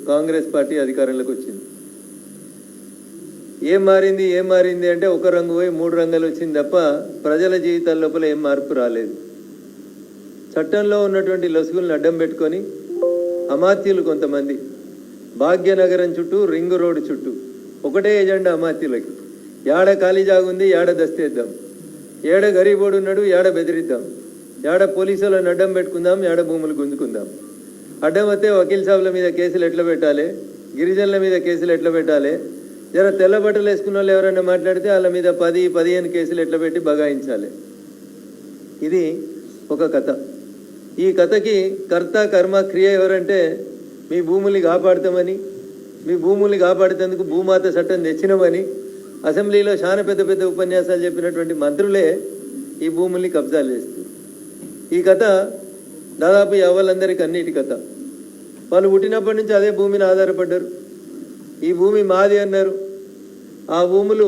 Congress party అధికారంలోకి వచ్చింది. ఏం మారింది అంటే ఒక రంగు పోయి మూడు రంగులు వచ్చింది తప్ప ప్రజల జీవితాల లోపల ఏం మార్పు రాలేదు. చట్టంలో ఉన్నటువంటి లొసుగులను అడ్డం పెట్టుకొని అమాత్యులు కొంతమంది భాగ్యనగరం చుట్టూ రింగ్ రోడ్ చుట్టూ ఒకటే ఎజెండా అమాత్యులకి. ఏడ ఖాళీ జాగుంది ఏడ దస్తేద్దాం, ఏడ గరీబోడు ఉన్నాడు ఏడ బెదిరిద్దాం, ఏడ పోలీసులను అడ్డం పెట్టుకుందాం, ఏడ భూములు గుంజుకుందాం. అడ్డం వస్తే వకీల్ సాబుల మీద కేసులు ఎట్లా పెట్టాలి, గిరిజనుల మీద కేసులు ఎట్లా పెట్టాలి, జర తెల్ల బట్టలు వేసుకున్న వాళ్ళు ఎవరైనా మాట్లాడితే వాళ్ళ మీద 10-15 కేసులు ఎట్లా పెట్టి బగాయించాలి. ఇది ఒక కథ. ఈ కథకి కర్త కర్మ క్రియ ఎవరంటే మీ భూముల్ని కాపాడుతామని, మీ భూముల్ని కాపాడుతందుకు భూమాత చట్టం తెచ్చినామని అసెంబ్లీలో చాలా పెద్ద పెద్ద ఉపన్యాసాలు చెప్పినటువంటి మంత్రులే ఈ భూముల్ని కబ్జాలు చేస్తారు. ఈ కథ దాదాపు యవ్వలందరికీ అన్నిటి కథ. వాళ్ళు పుట్టినప్పటి నుంచి అదే భూమిని ఆధారపడ్డారు. ఈ భూమి మాది అన్నారు. ఆ భూములు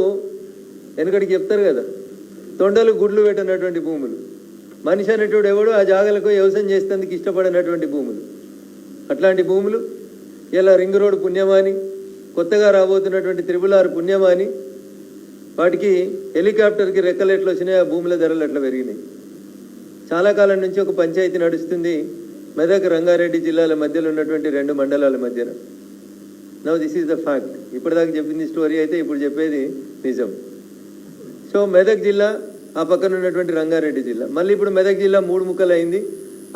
వెనకడికి చెప్తారు కదా, తొండలు గుడ్లు పెట్టినటువంటి భూములు, మనిషి అనేటోడు ఎవడో ఆ జాగలకు వ్యవసాయం చేసేందుకు ఇష్టపడినటువంటి భూములు. అట్లాంటి భూములు ఇలా రింగ్ రోడ్ పుణ్యమాని, కొత్తగా రాబోతున్నటువంటి త్రిపులారు పుణ్యమాని, వాటికి హెలికాప్టర్కి రెక్కలు ఎట్లా వచ్చినాయి, ఆ భూముల ధరలు ఎట్లా పెరిగినాయి. చాలా కాలం నుంచి ఒక పంచాయతీ నడుస్తుంది మెదక్ రంగారెడ్డి జిల్లాల మధ్యలో ఉన్నటువంటి 2 మండలాల మధ్యన. Now this is the fact. ఇప్పటిదాకా చెప్పింది స్టోరీ అయితే ఇప్పుడు చెప్పేది నిజం. సో మెదక్ జిల్లా, ఆ పక్కన ఉన్నటువంటి రంగారెడ్డి జిల్లా, మళ్ళీ ఇప్పుడు మెదక్ జిల్లా 3 ముక్కలు అయింది.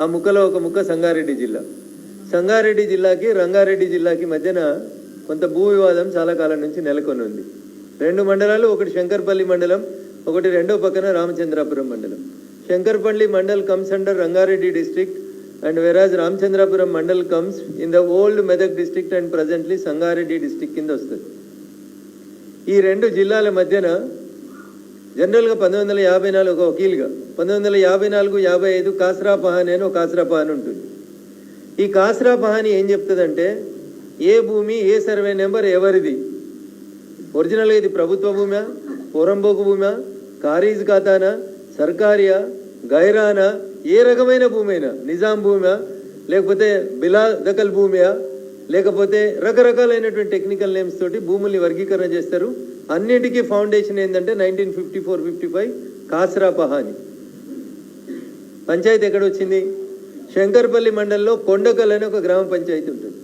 ఆ ముక్కలో ఒక ముక్క సంగారెడ్డి జిల్లా. సంగారెడ్డి జిల్లాకి రంగారెడ్డి జిల్లాకి మధ్యన కొంత భూ వివాదం చాలా కాలం నుంచి నెలకొని ఉంది. 2 మండలాలు, ఒకటి శంకర్పల్లి మండలం, ఒకటి రెండో పక్కన రామచంద్రాపురం మండలం. Shankarpalli mandal comes under Rangareddy district and whereas Ramchandrapuram mandal comes in the old Medak district and presently Sangareddy district కింద వస్తుంది. ఈ 2 జిల్లాల మధ్యన జనరల్గా 1954 ఒక వకీల్గా 1954-55 కాస్రా పహాని అని ఒక కాస్రా పహాని ఉంటుంది. ఈ కాస్రా పహాని ఏం చెప్తుందంటే ఏ భూమి ఏ సర్వే నెంబర్ ఎవరిది, ఒరిజినల్గా ఇది ప్రభుత్వ భూమా, పొరంబోకు భూమా, ఖారీజ్ ఖాతానా, సర్కారియా, గైరానా, ఏ రకమైన భూమి అయినా, నిజాం భూమా లేకపోతే బిలా దఖల్ భూమియా, లేకపోతే రకరకాలైనటువంటి టెక్నికల్ నేమ్స్ తోటి భూముల్ని వర్గీకరణ చేస్తారు. అన్నిటికీ ఫౌండేషన్ ఏంటంటే 1954-55 కాస్రా పహాని. పంచాయతీ ఎక్కడ వచ్చింది? శంకర్పల్లి మండలంలో కొండకల్ అని ఒక గ్రామ పంచాయతీ ఉంటుంది.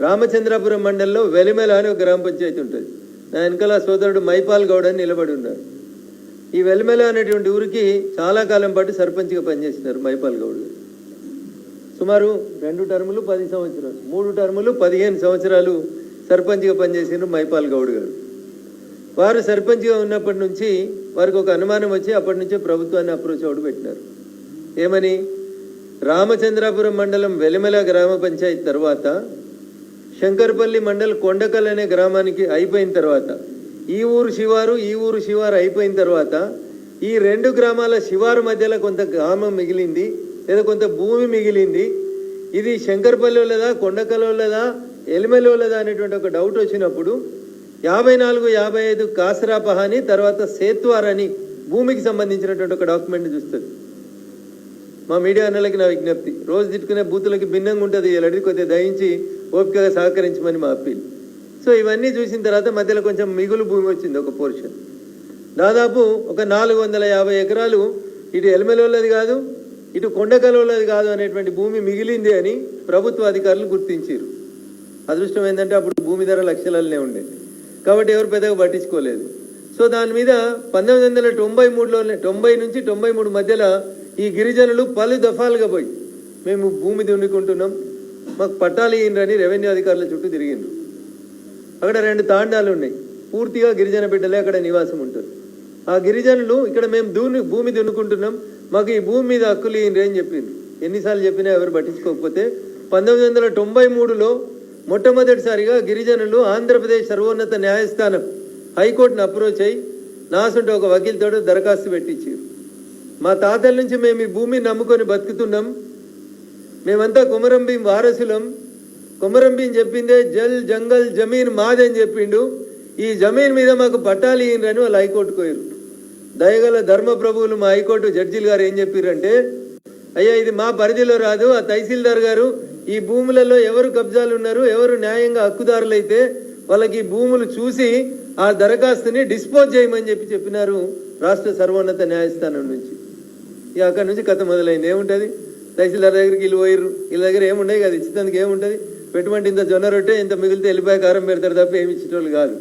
రామచంద్రాపురం మండలంలో వెలిమెల అని ఒక గ్రామ పంచాయతీ ఉంటుంది. నా వెనకాల సోదరుడు మైపాల్ గౌడ్ అని నిలబడి ఉన్నారు. ఈ వెలిమెల అనేటువంటి ఊరికి చాలా కాలం పాటు సర్పంచ్గా పనిచేసినారు మైపాల్ గౌడ్ గారు. సుమారు 2 టర్ములు 10 సంవత్సరాలు, 3 టర్ములు 15 సంవత్సరాలు సర్పంచ్గా పనిచేసినారు మైపాల్ గౌడ్ గారు. వారు సర్పంచ్గా ఉన్నప్పటి నుంచి వారికి ఒక అనుమానం వచ్చి అప్పటి నుంచే ప్రభుత్వాన్ని అప్రోచ్ అవుట్ పెట్టినారు. ఏమని? రామచంద్రాపురం మండలం వెలిమెల గ్రామ పంచాయతీ తర్వాత శంకర్పల్లి మండల్ కొండకల్ అనే గ్రామానికి అయిపోయిన తర్వాత, ఈ ఊరు శివారు అయిపోయిన తర్వాత ఈ 2 గ్రామాల శివారు మధ్యలో కొంత గ్రామం మిగిలింది లేదా కొంత భూమి మిగిలింది. ఇది శంకర్పల్లి లేదా కొండకల్లో లేదా ఎలిమెలో లేదా అనేటువంటి ఒక డౌట్ వచ్చినప్పుడు 54-55 కాసరా పహాని తర్వాత సేత్వార్ అని భూమికి సంబంధించినటువంటి ఒక డాక్యుమెంట్ చూస్తుంది. మా మీడియా అన్నలకి నా విజ్ఞప్తి, రోజు తిట్టుకునే బూతులకి భిన్నంగా ఉంటుంది, ఇలా కొద్దిగా దయించి ఓపికగా సహకరించమని మా అప్పీల్. సో ఇవన్నీ చూసిన తర్వాత మధ్యలో కొంచెం మిగులు భూమి వచ్చింది, ఒక పోర్షన్. దాదాపు ఒక 450 ఎకరాలు ఇటు ఎలిమెలోళ్ళది కాదు, ఇటు కొండకలోళ్ళది కాదు అనేటువంటి భూమి మిగిలింది అని ప్రభుత్వ అధికారులు గుర్తించారు. అదృష్టం ఏంటంటే అప్పుడు భూమి ధర లక్షలనే ఉండేది కాబట్టి ఎవరు పెద్దగా పట్టించుకోలేదు. సో దాని మీద 1993 నుంచి 93 మధ్యలో ఈ గిరిజనులు పలు దఫాలుగా పోయి మేము భూమి దున్నుకుంటున్నాం, మాకు పట్టాలు ఇయ్యండి రెవెన్యూ అధికారుల చుట్టూ తిరిగిండ్రు. అక్కడ 2 తాండాలు ఉన్నాయి, పూర్తిగా గిరిజన బిడ్డలే అక్కడ నివాసం ఉంటారు. ఆ గిరిజనులు ఇక్కడ మేము భూమి దున్నుకుంటున్నాం, మాకు ఈ భూమి మీద హక్కులు ఇయ్యండి అని చెప్పిండ్రు. ఎన్నిసార్లు చెప్పినా ఎవరు పట్టించుకోకపోతే 1993లో మొట్టమొదటిసారిగా గిరిజనులు ఆంధ్రప్రదేశ్ సర్వోన్నత న్యాయస్థానం హైకోర్టును అప్రోచ్ అయ్యి నాసుంటే ఒక వకీల్తో దరఖాస్తు పెట్టించారు. మా తాతల నుంచి మేము ఈ భూమిని నమ్ముకొని బతుకుతున్నాం, మేమంతా కొమరం భీం వారసులం, కొమరం భీం చెప్పిందే జల్ జంగల్ జమీన్ మాదని చెప్పిండు, ఈ జమీన్ మీద మాకు పట్టాలు ఇయ్యండి వాళ్ళు హైకోర్టుకు పోయారు. దయగల ధర్మ ప్రభువులు మా హైకోర్టు జడ్జీలు గారు ఏం చెప్పారంటే, అయ్యా ఇది మా పరిధిలో రాదు, ఆ తహసీల్దార్ గారు ఈ భూములలో ఎవరు కబ్జాలు ఉన్నారు, ఎవరు న్యాయంగా హక్కుదారులైతే వాళ్ళకి ఈ భూములు చూసి ఆ దరఖాస్తుని డిస్పోజ్ చేయమని చెప్పినారు రాష్ట్ర సర్వోన్నత న్యాయస్థానం నుంచి. ఇక అక్కడి నుంచి కథ మొదలైంది. ఏముంటుంది, తహసీల్దార్ దగ్గరికి వీళ్ళు పోయిర్రు, వీళ్ళ దగ్గర ఏముండవు కదా, ఇచ్చేందుకు ఏముంటుంది, పెట్టుబడి ఇంత జొన్న రొట్టె ఇంత మిగిలితే వెళ్ళిపోయి కారం పెడతారు తప్ప ఏమి ఇచ్చేటోళ్ళు కాదు.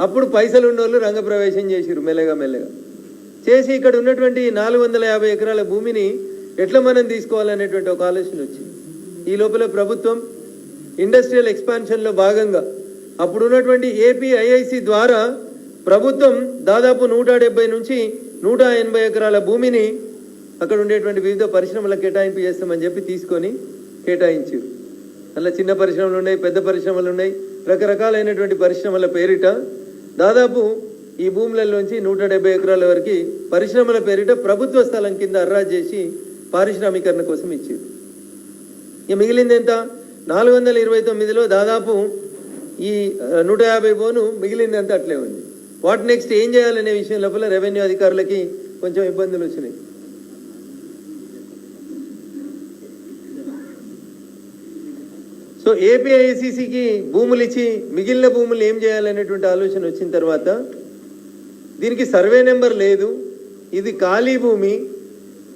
అప్పుడు పైసలు ఉన్నోళ్ళు రంగప్రవేశం చేసిరు, మెల్లగా మెల్లగా చేసి ఇక్కడ ఉన్నటువంటి 450 ఎకరాల భూమిని ఎట్లా మనం తీసుకోవాలనేటువంటి ఒక ఆలోచన వచ్చింది. ఈ లోపల ప్రభుత్వం ఇండస్ట్రియల్ ఎక్స్పాన్షన్లో భాగంగా అప్పుడు ఉన్నటువంటి ఏపీఐఐసి ద్వారా ప్రభుత్వం దాదాపు 170 నుంచి 180 ఎకరాల భూమిని అక్కడ ఉండేటువంటి వివిధ పరిశ్రమలకు కేటాయింపు చేస్తామని చెప్పి తీసుకొని కేటాయించారు. అలా చిన్న పరిశ్రమలు ఉన్నాయి, పెద్ద పరిశ్రమలు ఉన్నాయి, రకరకాలైనటువంటి పరిశ్రమల పేరిట దాదాపు ఈ భూములలోంచి 170 ఎకరాల వరకు పరిశ్రమల పేరిట ప్రభుత్వ స్థలం కింద అర్రాజు చేసి పారిశ్రామీకరణ కోసం ఇచ్చారు. ఇక మిగిలింది ఎంత, 429లో దాదాపు ఈ 150 పోను మిగిలింది అంతా అట్లే ఉంది. వాట్ నెక్స్ట్ ఏం చేయాలనే విషయం లోపల రెవెన్యూ అధికారులకి కొంచెం ఇబ్బందులు వచ్చినాయి. సో ఏపీఐసిసికి భూములు ఇచ్చి మిగిలిన భూములు ఏం చేయాలనేటువంటి ఆలోచన వచ్చిన తర్వాత దీనికి సర్వే నెంబర్ లేదు, ఇది ఖాళీ భూమి,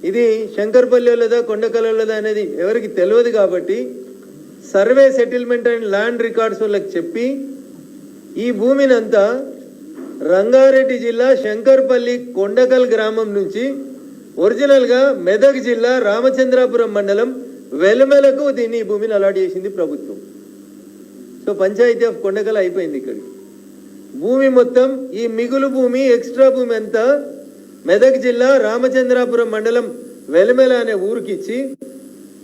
ఇది శంకర్పల్లిలోదా కొండకల్లోదా అనేది ఎవరికి తెలియదు కాబట్టి survey settlement and land records వాళ్ళకి చెప్పి ఈ భూమిని అంతా రంగారెడ్డి జిల్లా శంకర్పల్లి కొండకల్ గ్రామం నుంచి ఒరిజినల్గా మెదక్ జిల్లా రామచంద్రాపురం మండలం వెలమెలకు దీన్ని ఈ భూమిని అలాట్ చేసింది ప్రభుత్వం. సో పంచాయతీ ఆఫ్ కొండకల్ అయిపోయింది. ఇక్కడికి భూమి మొత్తం ఈ మిగులు భూమి ఎక్స్ట్రా భూమి అంతా మెదక్ జిల్లా రామచంద్రాపురం మండలం వెలమెల అనే ఊరికి ఇచ్చి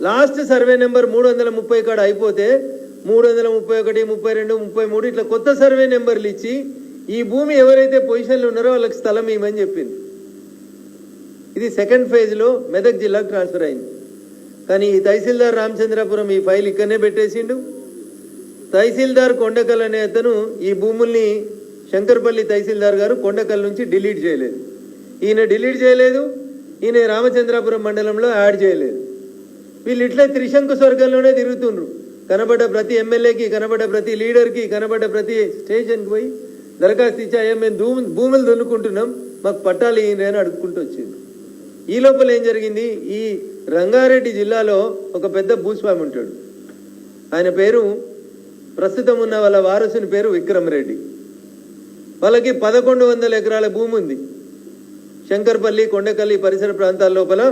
లాస్ట్ సర్వే నెంబర్ 330 కాడ అయిపోతే 331, 32, 33 ఇట్లా కొత్త సర్వే నెంబర్లు ఇచ్చి ఈ భూమి ఎవరైతే పొజిషన్లో ఉన్నారో వాళ్ళకి స్థలం ఇవ్వమని చెప్పింది. ఇది సెకండ్ ఫేజ్లో మెదక్ జిల్లాకు ట్రాన్స్ఫర్ అయింది. కానీ ఈ తహసీల్దార్ రామచంద్రాపురం ఈ ఫైల్ ఇక్కడనే పెట్టేసిండు. తహసీల్దార్ కొండకల్ అనే అతను ఈ భూముల్ని శంకర్పల్లి తహసీల్దార్ గారు కొండకల్ నుంచి డిలీట్ చేయలేదు. ఈయన డిలీట్ చేయలేదు, ఈయన రామచంద్రాపురం మండలంలో యాడ్ చేయలేదు. వీళ్ళు ఇట్లా త్రిశంకు స్వర్గంలోనే తిరుగుతుండ్రు. కనబడ్డ ప్రతి ఎమ్మెల్యేకి, కనబడ్డ ప్రతి లీడర్కి, కనబడ్డ ప్రతి స్టేషన్కి పోయి దరఖాస్తు ఇచ్చా, మేము భూములు దున్నుకుంటున్నాం, మాకు పట్టాలు ఈయన అని అడుక్కుంటూ వచ్చింది. ఈ లోపల ఏం జరిగింది, ఈ రంగారెడ్డి జిల్లాలో ఒక పెద్ద భూస్వామి ఉంటాడు. ఆయన పేరు ప్రస్తుతం ఉన్న వాళ్ళ వారసుని పేరు విక్రమ్ రెడ్డి. వాళ్ళకి 1100 ఎకరాల భూమి ఉంది. శంకర్పల్లి కొండకల్లి పరిసర ప్రాంతాల లోపల